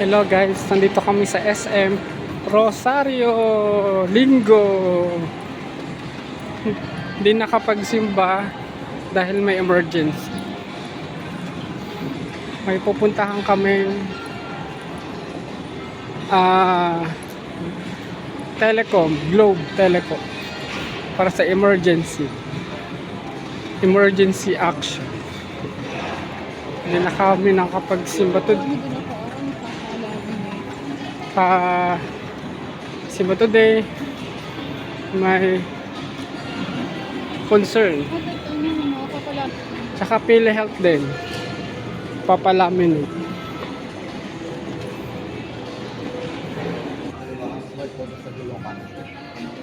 Hello guys, nandito kami sa SM Rosario, Linggo. Hindi nakapagsimba dahil may emergency. May pupuntahan kami Telecom, Globe Telecom para sa emergency action. Hindi na kami nakapagsimba simba today. May concern. Tsaka PhilHealth din. Papalamin.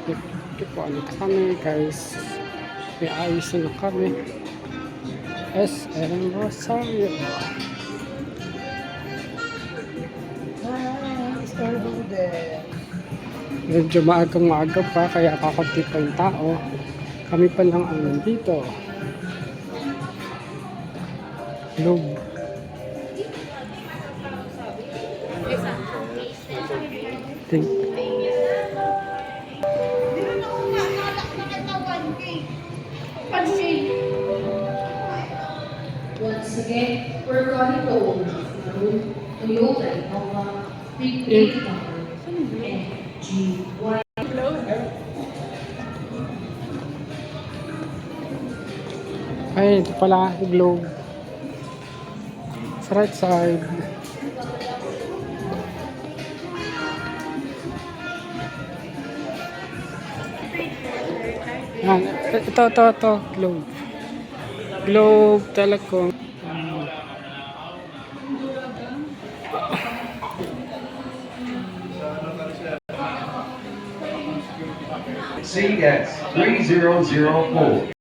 Ito po, ano kami guys. May ayos na kami. SM Rosario. Medyo maaga pa, kaya kakunti pa yung tao. Kami pa lang ang nandito. Globe. Once again, we're going to Toyota prepaid number NG1. Ay, ito pala, Globe. Sa right side. Yan, ito, Globe. Globe Telecom. CX 3004.